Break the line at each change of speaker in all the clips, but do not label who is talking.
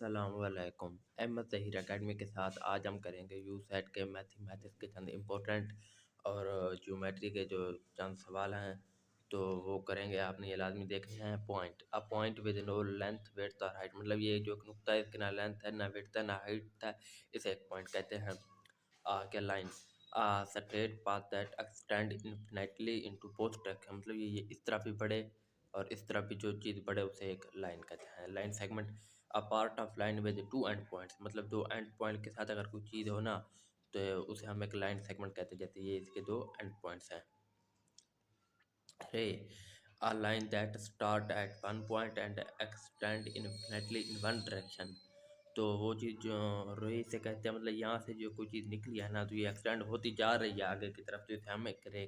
अस्सलामुअलैकुम। अहमद ज़हीर एकेडमी के साथ आज हम करेंगे यूसेट के मैथमेटिक्स के चंद इम्पोर्टेंट और ज्योमेट्री के जो चंद सवाल हैं तो वो करेंगे। आपने ये लाजमी देखने हैं। Point a point with no length width और हाइट, मतलब ये जो नुक्ता है इसकी ना लेंथ है ना विड्थ है ना हाइट है, इसे एक पॉइंट कहते हैं। क्या line straight path that extend infinitely into both direction, मतलब ये इस तरफ भी बढ़े और इस तरफ भी जो चीज़ बढ़े उसे एक लाइन कहते हैं। Line segment a part of line with two and points, मतलब दो एंड पॉइंट के साथ अगर कोई चीज़ हो ना तो उसे हम एक लाइन सेगमेंट कहते हैं। जैसे ये इसके दो एंड पॉइंट्स हैं। रे a line that start at one point and extend infinitely in one direction, तो वो चीज़ जो रे से कहते हैं, मतलब यहाँ से जो कोई चीज़ निकली है ना तो ये एक्सटेंड होती जा रही है आगे की तरफ, तो इसे हम एक रे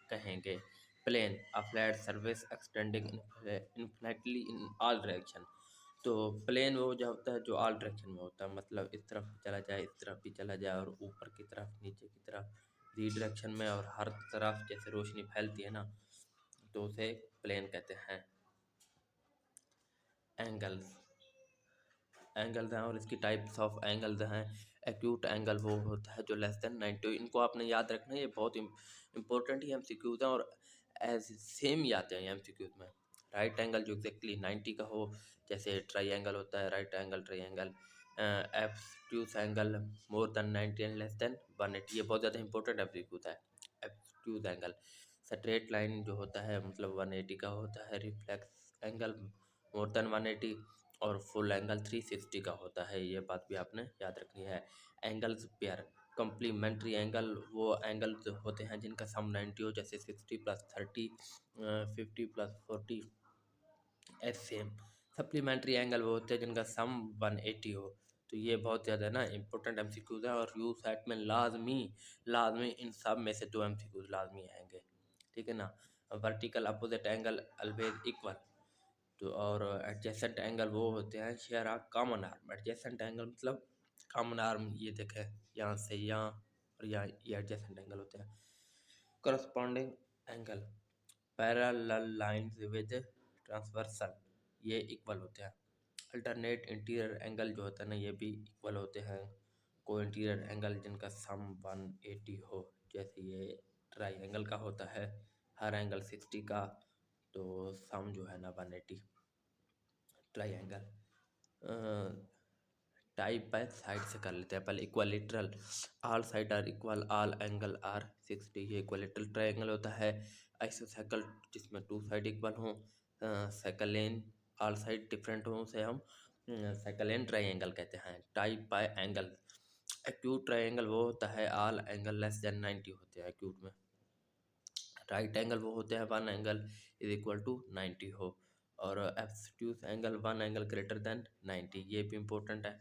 कहेंगे। Plane a flat surface extending infinitely in all direction, तो प्लेन वो जो होता है जो ऑल डायरेक्शन में होता है, मतलब इस तरफ भी चला जाए इस तरफ भी चला जाए और ऊपर की तरफ नीचे की तरफ दी डायरेक्शन में और हर तरफ जैसे रोशनी फैलती है ना तो उसे प्लेन कहते हैं। एंगल्स एंगल्स हैं और इसकी टाइप्स ऑफ एंगल्स हैं। एक्यूट एंगल वो होता है जो लेस देन 90, इनको आपने याद रखना है, ये बहुत इंपॉर्टेंट ही एमसीक्यूज हैं और एज सेम ही आते हैं एमसीक्यूज में। राइट एंगल जो एग्जैक्टली 90 का हो, जैसे ट्राई एंगल होता है right angle triangle. Obtuse angle more than 90 and less than 180, ये बहुत ज़्यादा इंपॉर्टेंट एमसीक्यूज है। एब्सट्यूस एंगल स्ट्रेट लाइन जो होता है मतलब 180 का होता है। रिफ्लेक्स एंगल मोर देन 180 और फुल एंगल 360 का होता है, ये बात भी आपने याद रखनी है। एंगल्स पेयर कम्प्लीमेंट्री एंगल वो एंगल होते हैं जिनका सम 90 हो, जैसे 60 plus 30, 50 plus 40 S same. Supplementary angle वो होते हैं जिनका सम 180 हो। तो ये बहुत ज़्यादा ना इंपॉर्टेंट एमसीक्यूज है और यू सेट में लाजमी लाजमी इन सब में से दो एमसीक्यूज लाजमी आएंगे, ठीक है ना। Vertical opposite angle always equal, तो और एडजेसेंट एंगल वो होते हैं शेयर आ कॉमन आर्म। एडजेसेंट एंगल मतलब कॉमन आर्म, ये देखें यहाँ से यहाँ और यहाँ, ये एडजेसेंट एंगल होते हैं। Corresponding angle parallel lines with transversal, ये इक्वल होते हैं। अल्टरनेट इंटीरियर एंगल जो होता है ना ये भी इक्वल होते हैं। को इंटीरियर एंगल जिनका सम 180 हो, जैसे ये ट्राई एंगल का होता है हर एंगल 60 का, तो सम जो है ना 180। Triangle type by side से कर लेते हैं। पहले equilateral, all side are equal all angle are 60, ये इक्वालिटरल ट्रायंगल होता है। आइसोसेकल जिसमें टू साइड इक्वल हों। सेकलेन ऑल साइड डिफरेंट हों उसे हम सेकलेन ट्रायंगल कहते हैं। Type bye angle acute triangle वो होता है ऑल एंगल लेस देन 90 होते हैं एक्यूट में। राइट एंगल वो होते हैं one angle is equal to 90 हो, और obtuse angle one angle greater than 90, ये भी इंपॉर्टेंट है।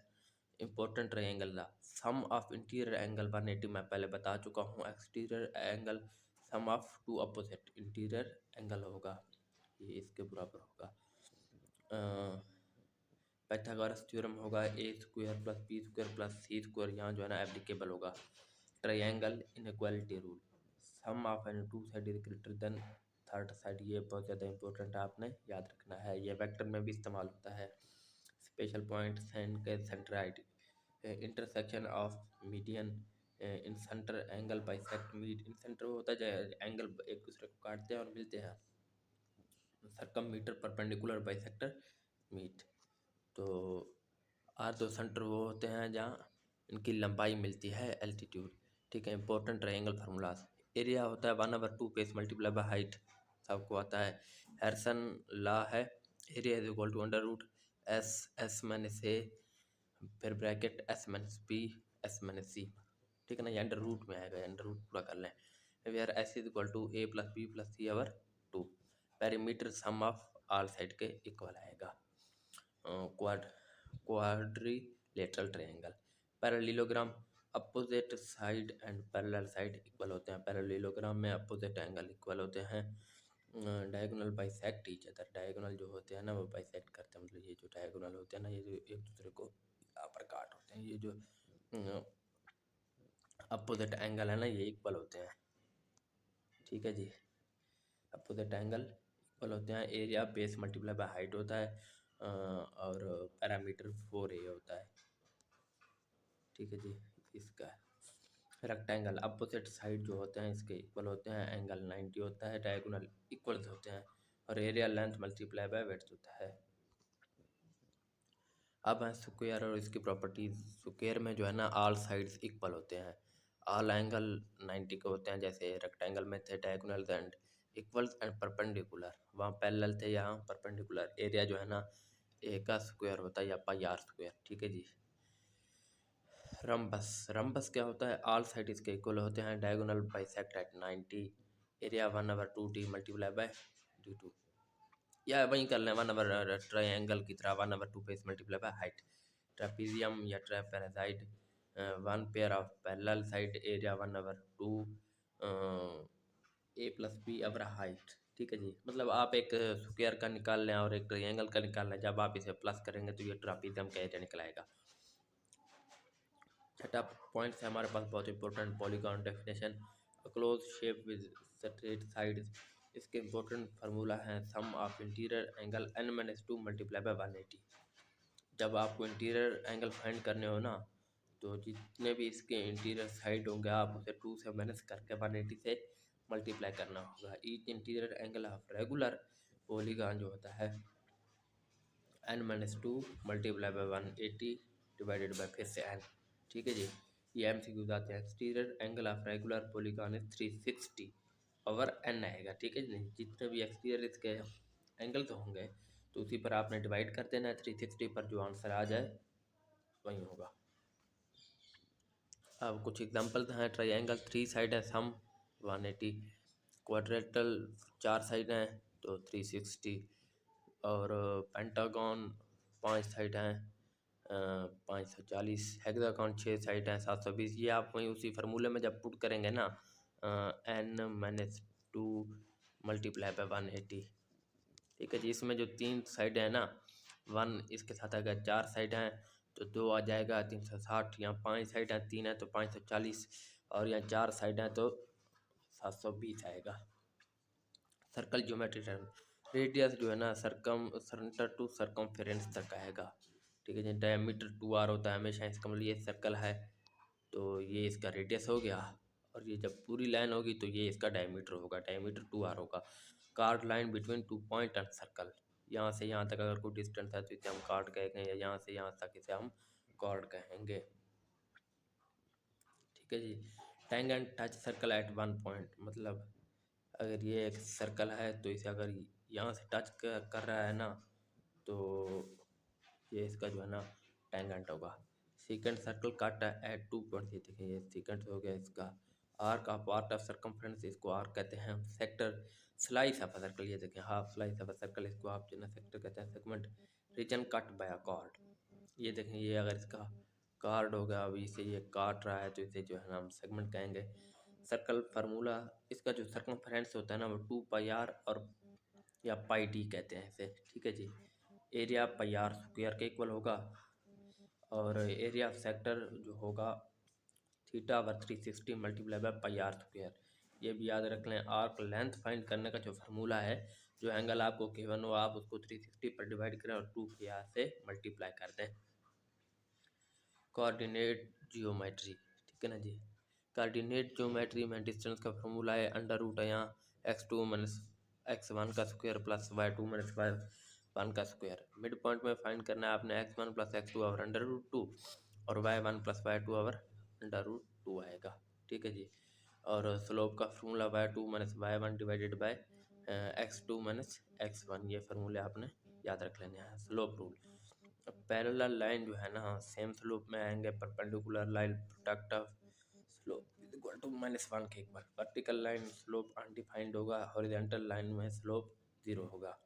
Important triangle the sum of interior angle 180 मैं पहले बता चुका हूँ। Exterior angle sum of two opposite interior angle होगा, ये इसके बराबर होगा। पाइथागोरस थ्योरम होगा A square plus B square plus C square, यहाँ जो है ना एप्लीकेबल होगा। Triangle inequality rule some of any two side is greater than third side, ये बहुत ज़्यादा इंपॉर्टेंट है, आपने याद रखना है, ये वेक्टर में भी इस्तेमाल होता है। Special point centroid intersection of median incentre angle bisect meet, incentre होता है एंगल एक दूसरे को काटते हैं और मिलते हैं। सरकम मीटर परपेंडिकुलर बाइसेक्टर मीट, तो आर दो सेंटर वो होते हैं जहाँ इनकी लंबाई मिलती है एल्टीट्यूड, ठीक है। इंपॉर्टेंट ट्रायंगल फार्मूलाज एरिया होता है 1/2 बेस मल्टीप्लाई बाय हाइट, सबको आता है। हैरसन लॉ है area is equal to under root s s minus a फिर bracket s minus b s minus c, ठीक है ना। ये अंडर रूट में आएगा, अंडर रूट पूरा कर लें। Where S is equal to A plus B plus C over 2, perimeter sum of all side के इक्वल आएगा। Quadrilateral triangle parallelogram opposite side and parallel side equal होते हैं। पैरेललोग्राम में अपोजिट एंगल इक्वल होते हैं। Diagonal bisect each other, diagonal जो होते हैं ना वो बाइसेक्ट करते हैं, मतलब ये जो डायगोनल होते हैं ना ये जो एक दूसरे को यहाँ पर काट होते हैं, ये जो अपोजिट एंगल है ना ये इक्वल होते हैं, ठीक है जी। अपोजिट एंगल इक्वल होते हैं। Area base multiply by height होता है और पैरामीटर 4a होता है। ठीक है जी। इसका रेक्टेंगल अपोजिट साइड जो होते हैं इसके इक्वल होते हैं, एंगल 90 होता है, डायगोनल इक्वल्स होते हैं और area length multiply bye width होता है। अब है स्क्वायर और इसकी प्रॉपर्टीज। स्क्वायर में जो है ना ऑल साइड्स इक्वल होते हैं, ऑल एंगल 90 के होते हैं, जैसे रेक्टेंगल में थे diagonal and equals and perpendicular, वहाँ पैरेलल थे, यहाँ परपेंडिकुलर। एरिया जो है ना ए का स्क्वायर होता है या पाई आर स्क्वायर। ठीक है जी। रम्बस, रम्बस क्या होता है? ऑल साइड इसके इक्वल होते हैं, diagonal bisect at 90, area 1/2t multiply by d2, या वहीं कर लें 1/, ट्रायंगल की तरह 1/2 पे मल्टीप्लाई बाय हाइट। ट्रेपीजियम या ट्रेपेजाइड, 1 pair of parallel side, area 1/2 a plus be our height. ठीक है जी। मतलब आप एक स्क्वायर का निकाल लें और एक ट्रायंगल का निकाल लें, जब आप इसे प्लस करेंगे तो ये ट्रापीजियम का एरिया निकल आएगा। छठा पॉइंट है हमारे पास बहुत important, polygon definition, close shape with straight sides. इसके इंपॉर्टेंट फार्मूला है sum of interior angle n-2 multiply by 180। जब आपको इंटीरियर एंगल फाइंड करने हो ना, तो जितने भी इसके इंटीरियर साइड होंगे आप उसे 2 से माइनस करके 180 से मल्टीप्लाई करना होगा। Each interior angle of regular polygon जो होता है n-2 multiply by 180 divided by फिर से n। ठीक है जी। ये एमसीक्यू आते हैं। Exterior angle of regular polygon is 360 over n आएगा। ठीक है जी। जितने भी एक्सटीरियर इसके एंगल तो होंगे तो उसी पर आपने डिवाइड कर देना है, 360 पर जो आंसर आ जाए वही होगा। अब कुछ एग्जांपल्स हैं। ट्रायंगल 3 साइड है सम 180, क्वाड्रेटल 4 साइड हैं तो 360, और पेंटागन 5 साइड हैं 540, हेक्सागन 6 साइड हैं 720। ये आप वहीं उसी फार्मूले में जब पुट करेंगे ना n-2 मल्टीप्लाई बाय 180। ठीक है जी। इसमें जो 3 साइड है ना, 1 इसके साथ अगर 4 साइड हैं तो 2 आ जाएगा 360, यहाँ 5 साइड हैं 3 है तो 540, और यहाँ 4 साइड हैं तो 720 आएगा। सर्कल ज्योमेट्री टर्म, रेडियस जो है ना सर्कम सेंटर टू सर्कमफेरेंस तक आएगा। ठीक है जी। डायमीटर 2r होता है हमेशा, इसका मतलब ये सर्कल है तो ये इसका रेडियस हो गया, और ये जब पूरी लाइन होगी तो ये इसका डायमीटर होगा, डायमीटर 2r होगा। Card line between 2 point and circle, यहाँ से यहाँ तक अगर कोई डिस्टेंस है तो इसे हम कार्ड कहेंगे, या यहाँ से यहाँ तक इसे हम कॉर्ड कहेंगे। ठीक है जी। Tangent touch circle at 1 point, मतलब अगर ये एक सर्कल है तो इसे अगर यहाँ से टच कर रहा है ना तो ये इसका जो है ना टैंजेंट होगा। Secant circle cut at 2 point, ये देखें ये सेकंड हो गया इसका। Arc of part of circumference, इसको आर्क कहते हैं। सेक्टर स्लाइस ऑफ सर्कल, ये देखें हाफ स्लाइस ऑफ सर्कल, इसको आप जो है सेक्टर कहते हैं। Segment region cut by a chord, ये देखें ये अगर इसका कार्ड होगा, अभी इसे ये काट रहा है तो इसे जो है ना हम सेगमेंट कहेंगे। सर्कल फार्मूला, इसका जो सर्कमफ्रेंस होता है ना वो 2πr और या पाई डी कहते हैं इसे। ठीक है जी। एरिया पाई आर स्क्वायर के इक्वल होगा, और एरिया ऑफ सेक्टर जो होगा θ/360 multiply by pi are square. ये भी याद रख लें। आर्क लेंथ फाइंड करने का जो फार्मूला है, जो एंगल आपको गिवन हो आप उसको 360 पर डिवाइड करें और 2πr से मल्टीप्लाई कर दें। कोऑर्डिनेट जियोमेट्री, ठीक है ना जी। कोऑर्डिनेट जियोमेट्री में डिस्टेंस का फार्मूला है अंडर रूट है यहाँ x2 माइनस x1 का square plus y2 minus y1 का स्क्वायर। मिड पॉइंट में फाइंड करना है आपने x1 plus x2 over under root 2 और y1 plus y2 over under root 2 आएगा। ठीक है जी। और स्लोप का formula y2 minus y1 divided by x2 minus x1, ये फार्मूले आपने याद रख लेने हैं। स्लोप रूल, पैरेलल लाइन जो है ना सेम स्लोप में आएंगे, perpendicular line product of slope is equal to -1 के इक्वल। वर्टिकल लाइन स्लोप अनडिफाइंड होगा, हॉरिजॉन्टल लाइन में स्लोप 0 होगा।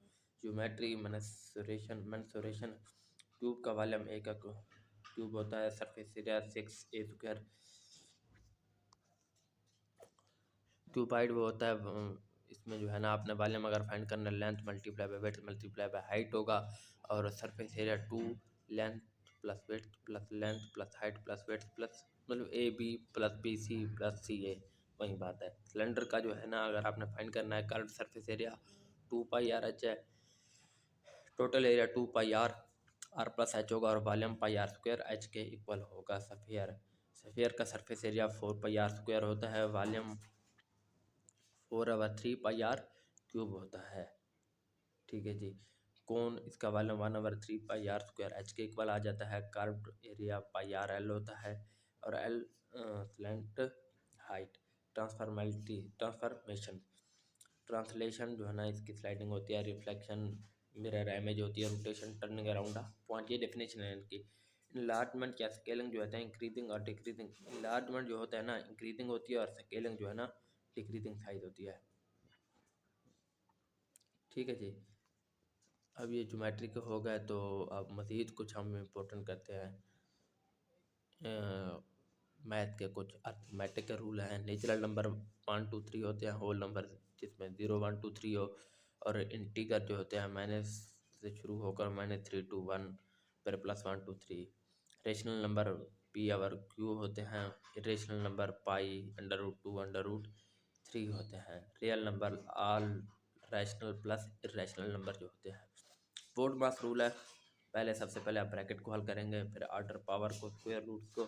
ज्योमेट्री मेंसुरेशन, ट्यूब का वॉल्यूम एक ट्यूब होता है, सरफेस एरिया 6a², ट्यूबाइड वो होता है इसमें जो है ना आपने वॉल्यूम अगर फाइंड करना, length multiply by width multiply by height होगा, और surface area 2 length plus width plus length plus height plus width plus मतलब AB plus BC plus CA, वही बात है। सिलेंडर का जो है ना अगर आपने फाइंड करना है कर्व सरफेस एरिया 2πRH है, total area 2 pi R plus H होगा और volume pi are square H के इक्वल होगा। सफियर का surface area 4 pi are square होता है, वॉल्यूम 4/3 पाई आर क्यूब होता है। ठीक है जी। कौन इसका volume 1/3 pi are square H के इक्वल आ जाता है। Curved area pi R L होता है और L slant height. Transformation translation जो है ना, इसकी स्लाइडिंग होती है, रिफ्लेक्शन मिरर इमेज होती है, रोटेशन टर्निंग अराउंड पॉइंट। ये डेफिनेशन है इनकी। इनलार्जमेंट या स्केलिंग जो होता है इंक्रीजिंग और डिक्रीजिंग। इनलार्जमेंट जो होता है ना इंक्रीजिंग होती है और स्केलिंग जो है ना डिक्रीजिंग साइज होती है। ठीक है जी। अब ये ज्योमेट्री के हो गए, तो अब मज़ीद कुछ हम इम्पोर्टेंट करते हैं। मैथ के कुछ अर्थमेटिक के रूल हैं। नेचुरल नंबर 1 2 3 होते हैं, होल नंबर जिसमें 0 1 2 3 हो, और इंटीगर जो होते हैं माइनस से शुरू होकर -3 to 1 फिर +1 2 3। रेशनल नंबर पी और क्यू होते हैं। इरेशनल नंबर पाई √2 √3 होते हैं। Real number all rational plus irrational number जो होते हैं। बोर्ड मास रूल है। पहले सबसे पहले आप ब्रैकेट को हल करेंगे, फिर ऑर्डर पावर को, स्क्वायर रूट्स को,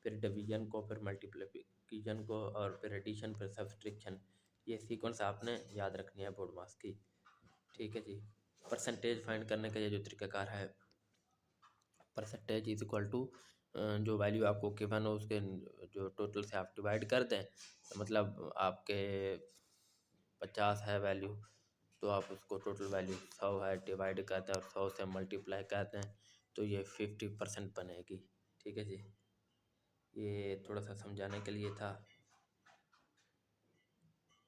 फिर डिवीजन को, फिर मल्टीप्लिकेशन को, और फिर एडिशन, फिर सब्सट्रैक्शन। ये सीक्वेंस आपने याद रखनी है बोर्ड मास की। ठीक है जी। परसेंटेज फाइंड करने का ये जो तरीकाकार है, परसेंटेज इज इक्वल टू जो वैल्यू आपको गिवन हो उसके जो टोटल से आप डिवाइड कर दें। मतलब आपके 50 है वैल्यू, तो आप उसको टोटल वैल्यू 100 है डिवाइड करते हैं और 100 से मल्टीप्लाई करते हैं, तो ये 50% बनेगी। ठीक है जी। ये थोड़ा सा समझाने के लिए था।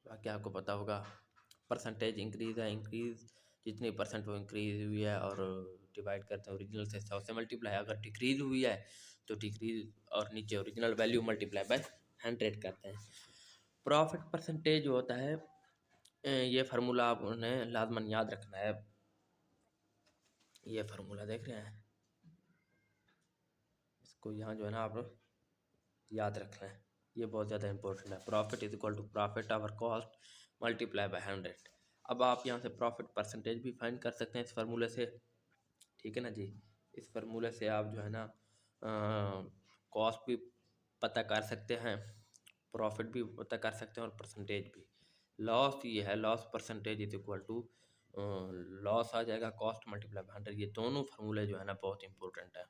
बाकी आपको पता होगा परसेंटेज इंक्रीज़ है, इंक्रीज़ जितनी परसेंट वो इंक्रीज़ हुई है, और डिवाइड करते हैं ओरिजिनल से 100 से मल्टीप्लाई। अगर डिक्रीज़ हुई है तो डिक्रीज़ और नीचे ओरिजिनल वैल्यू मल्टीप्लाई बाय 100 करते हैं। प्रॉफिट परसेंटेज जो होता है, ये फार्मूला आप उन्हें लाजमन याद रखना है। ये फार्मूला देख रहे हैं, इसको यहाँ जो है ना आप याद रख लें, ये बहुत ज़्यादा इंपॉर्टेंट है। Profit is equal to profit over cost multiply by 100। अब आप यहाँ से प्रॉफिट परसेंटेज भी फाइंड कर सकते हैं इस फार्मूले से। ठीक है ना जी। इस फार्मूले से आप जो है ना कॉस्ट भी पता कर सकते हैं, प्रॉफिट भी पता कर सकते हैं, और परसेंटेज भी। लॉस ये है, loss percentage is equal to loss आ जाएगा कॉस्ट मल्टीप्लाई बाय 100। ये दोनों फार्मूले जो है ना बहुत इंपॉर्टेंट है,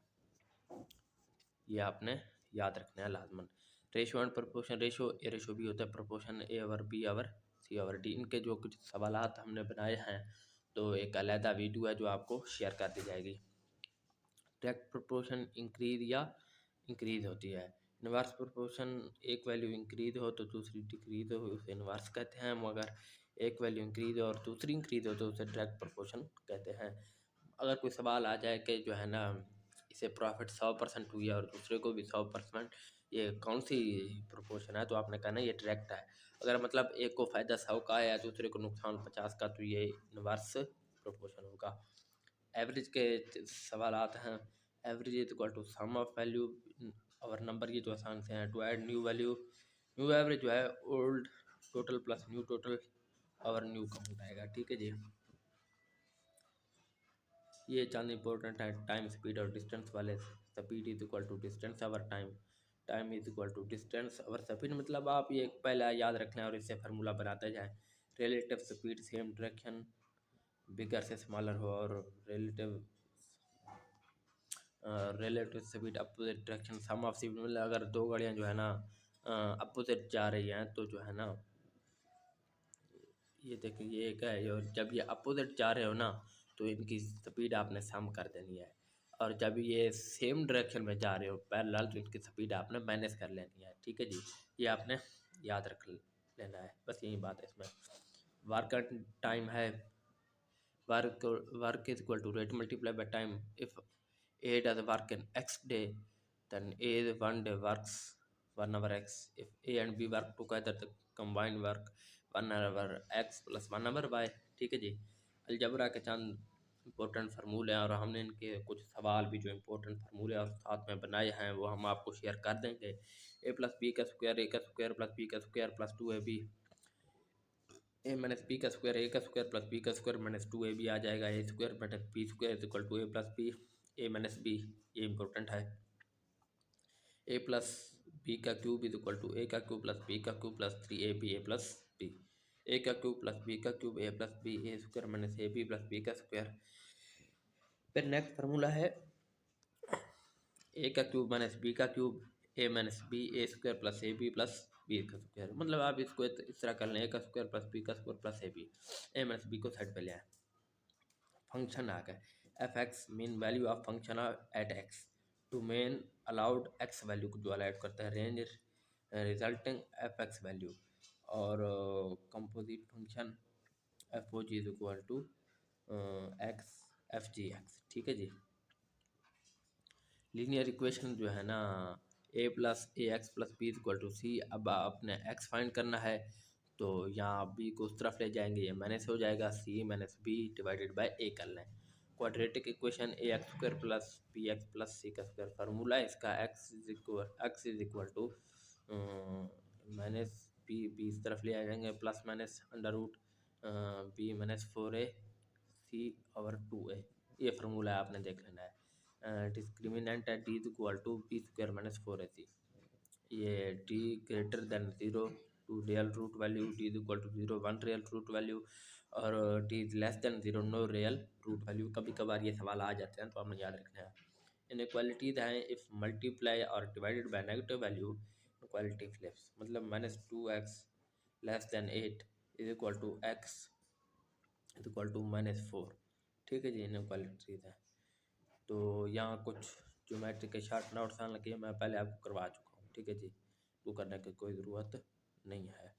ये आपने याद रखना है लाजमन। Ratio and proportion, ratio a ratio b होता है, proportion a over b over c over d. इनके जो कुछ सवालात हमने बनाए हैं, तो एक अलहदा वीडियो है जो आपको शेयर कर दी जाएगी। डायरेक्ट प्रोपोर्शन इंक्रीज या इंक्रीज होती है। इनवर्स प्रोपोर्शन एक वैल्यू इंक्रीज हो तो दूसरी डिक्रीज हो, उसे इनवर्स कहते हैं। मगर एक वैल्यू इंक्रीज हो और दूसरी इंक्रीज हो तो उसे डायरेक्ट प्रोपोर्शन कहते हैं। अगर कोई सवाल आ जाए कि जो है ना इसे प्रॉफिट 100% हुई है और दूसरे को भी 100%, ये कौन सी प्रोपोर्शन है, तो आपने कहना ये डायरेक्ट है। अगर मतलब एक को फ़ायदा 100 का है, दूसरे को नुकसान 50 का, तो ये इनवर्स प्रोपोर्शन होगा। एवरेज के सवालात हैं। Average is equal to sum of value और नंबर, ये तो आसान से हैं। To add new value, new average जो है old total plus new total और न्यू काउंट आएगा। ठीक है जी। ये चंद इंपॉर्टेंट है टाइम, स्पीड और डिस्टेंस वाले। Speed is equal to distance over time, time is equal to distance over speed. मतलब आप ये पहले याद रख लें और इससे फार्मूला बनाते जाएं। Relative speed same direction, bigger से स्मॉलर हो, और relative speed opposite direction, sum of speed. मतलब अगर दो गाड़ियाँ जो है ना अपोजिट जा रही हैं, तो जो है ना ये देखिए ये एक है, और जब ये अपोजिट जा रहे हो ना तो इनकी स्पीड आपने सम कर देनी है, और जब ये सेम डायरेक्शन में जा रहे हो पैरेलल, तो इनकी स्पीड आपने माइनस कर लेनी है। ठीक है जी। ये आपने याद रख लेना है, बस यही बात है इसमें। वर्क टाइम है, work is equal to rate multiply by time. If A does work in X day, then A is 1 day works 1 hour X. If A and B work together, the combined work 1 hour X plus 1 hour Y। ठीक है जी। Algebra के चंद important फार्मूले हैं, और हमने इनके कुछ सवाल भी जो इम्पोर्टेंट फार्मूले और साथ में बनाए हैं वो हम आपको शेयर कर देंगे। A प्लस बी का स्क्वायर, ए का स्क्वायर प्लस बी का square plus 2ab a minus B का स्क्वायर, ए का स्क्वायर प्लस बी का स्क्वायर माइनस 2 ए बी आ जाएगा, a square minus b square is equal to A plus B, A minus b, ये important है। A plus B का cube is equal to a का cube plus B का cube plus 3ab A plus B, A का cube plus B का cube A plus B, A square minus A B plus B का square. फिर next formula है A का cube minus B का cube, A minus B, A square plus A B plus B का square. मतलब आप इसको इस तरह कर लें, ए का स्क्वायर प्लस बी का square plus A B, A minus B को साइड पे ले आए। फंक्शन आ गए f x, mean value of function at x, domain allowed x value को जो अलाउड करता है, range resulting f x value, और composite function f o g is equal to x f g x. ठीक है जी। Linear equation जो है ना, a plus a x plus b equal to c. अब आपने एक्स फाइंड करना है तो यहाँ बी को उस तरफ ले जाएंगे, ये माइनस हो जाएगा, c minus b divided by a कर लें। Quadratic equation a x square plus b x plus c का स्क्वायर। फार्मूला इसका x is equal to minus b, b इस तरफ ले आ जाएंगे, plus minus under root b minus 4a c over 2a। ये फार्मूला है, आपने देख लेना है। डिस्क्रिमिनेंट है d is equal to b square minus 4ac। ये d greater than 0 two real root value, d is equal to 0 1 real root value, और d is less than 0 no real root value. कभी कभार ये सवाल आ जाते हैं तो आपने याद रखना है। इनइक्वालिटीज हैं, इफ मल्टीप्लाई और divided by negative value equality flips. मतलब -2x less than 8 is equal to x is equal to -4। ठीक है जी, इनइक्वालिटीज हैं। तो यहाँ कुछ ज्योमेट्री के शॉर्ट नोट्स आने लगे, मैं पहले आपको करवा चुका हूँ। ठीक है जी, वो करने की कोई ज़रूरत नहीं है।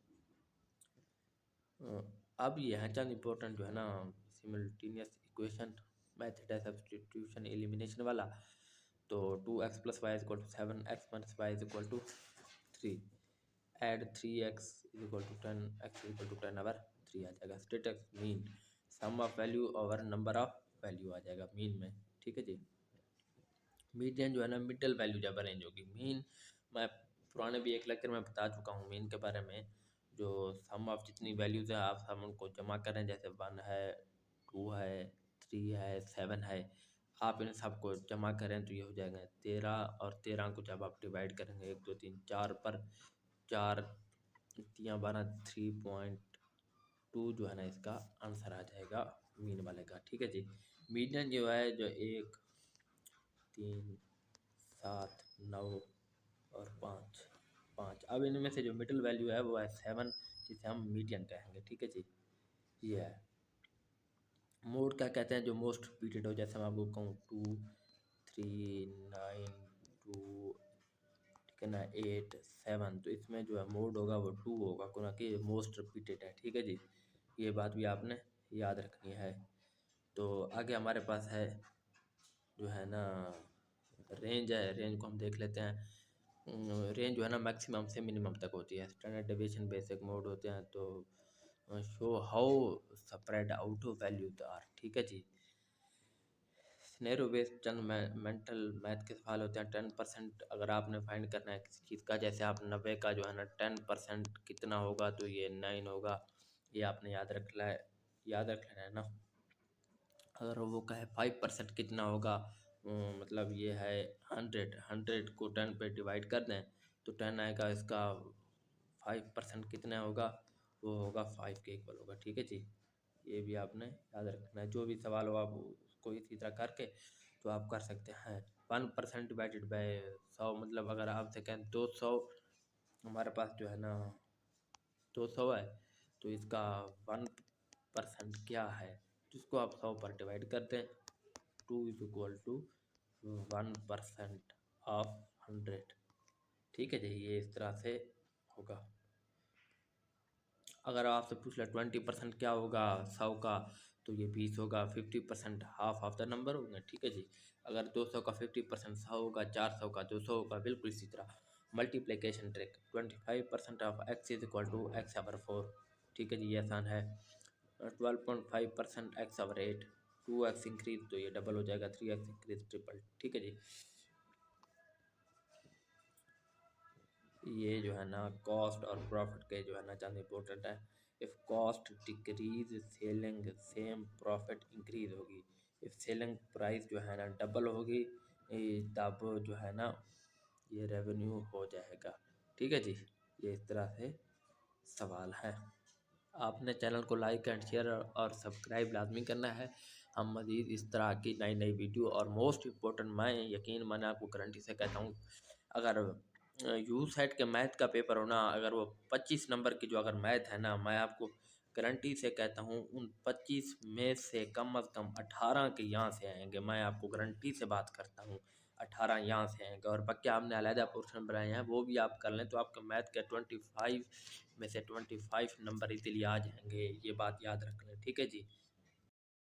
अब ये है चंद इम्पोर्टेंट जो है ना सिमल्टेनियस इक्वेशन मेथड है, सब्स्टिट्यूशन एलिमिनेशन वाला। तो 2x plus y is equal to 7, x minus y is equal to 3, add 3x is equal to 10, x is equal to 10 over 3 आ जाएगा। Stat mean sum of value over number of value आ जाएगा mean में। ठीक है जी। Median जो है ना मिडल वैल्यू जब अरेंज होगी। मीन मैं पुराने भी एक लेक्चर में बता चुका हूँ मीन के बारे में। जो सम ऑफ जितनी वैल्यूज़ है आप सब उनको जमा करें, जैसे 1 है, 2 है, 3 है, 7 है, आप इन सबको जमा करें तो ये हो जाएगा 13, और 13 को जब आप डिवाइड करेंगे 1 2 3 4 पर, 4 3 12 3.2 जो है ना इसका आंसर आ जाएगा मीन वाले का। ठीक है जी। मीडियन जो है जो 1 3 7 9 और 5। अब इनमें से जो मिडिल वैल्यू है वो है 7, जिसे हम मीडियन कहेंगे। ठीक है जी। ये है मोड क्या कहते हैं, जो मोस्ट रिपीटेड हो। जैसे मैं आपको कहूँ 2 3 9 2, ठीक है ना, 8 7, तो इसमें जो है मोड होगा वो 2 होगा, क्योंकि मोस्ट रिपीटेड है। ठीक है जी, ये बात भी आपने याद रखनी है। तो आगे हमारे पास है जो है ना रेंज है। रेंज को हम देख लेते हैं। रेंज जो है ना मैक्सिमम से मिनिमम तक होती है। स्टैंडर्ड डेविएशन बेसिक मोड होते हैं। तो show how spread out values are. ठीक है जी। सिनेरियो बेस्ड चंद मेंटल मैथ के सवाल होते हैं। 10% अगर आपने फाइंड करना है किसी चीज़ का, जैसे आप 90 का जो है ना 10% कितना होगा, तो ये 9 होगा। ये आपने याद रख लेना है ना। अगर वो कहे 5% कितना होगा, मतलब ये है 100 को 10 पे डिवाइड कर दें तो 10 आएगा। इसका 5% कितना होगा, वो होगा 5 के इक्वल होगा। ठीक है जी, ये भी आपने याद रखना है। जो भी सवाल हो आप उसको इसी तरह करके तो आप कर सकते हैं। 1% डिवाइडेड बाय 100, मतलब अगर आपसे कहें 200, हमारे पास जो है ना 200 है, तो इसका 1% क्या है, जिसको आप 100 पर डिवाइड करते हैं। 2 इज इक्वल टू 1% ऑफ 100। ठीक है जी, ये इस तरह से होगा। अगर आपसे पूछ ले 20% क्या होगा 100 का, तो ये 20 होगा। 50% हाफ ऑफ द नंबर होंगे। ठीक है जी। अगर 200 का 50% 100 होगा, 400 का 200 होगा। बिल्कुल इसी तरह multiplication trick 25% of x is equal to X over 4। ठीक है जी, ये आसान है। 12.5% एक्स ओवर 8, 2x इंक्रीज तो ये डबल हो जाएगा, 3x इंक्रीज ट्रिपल। ठीक है जी। ये जो है ना कॉस्ट और प्रॉफिट के जो है ना चंद इम्पोर्टेंट है। If cost decrease selling same profit increase होगी। इफ़ सेलिंग प्राइस जो है ना डबल होगी तब जो है ना ये रेवेन्यू हो जाएगा। ठीक है जी, ये इस तरह से सवाल है। आपने चैनल को लाइक एंड शेयर और सब्सक्राइब लाजमी करना है। हम मज़ीद इस तरह की नई नई वीडियो और मोस्ट इम्पोर्टेंट मैंने आपको गारंटी से कहता हूँ, अगर यू सेट के मैथ का पेपर हो ना, अगर वो 25 नंबर की जो अगर मैथ है ना, मैं आपको गारंटी से कहता हूँ उन 25 में से कम अज़ कम 18 के यहाँ से आएंगे। मैं आपको गारंटी से बात करता हूँ 18 यहाँ से आएंगे। और बाकी हमने अलहदा पोर्शन बनाए हैं, वो भी आप कर लें तो आपके मैथ के 25 में से 25 नंबर इजीली आ जाएंगे। ये बात याद रख लें, ठीक है जी।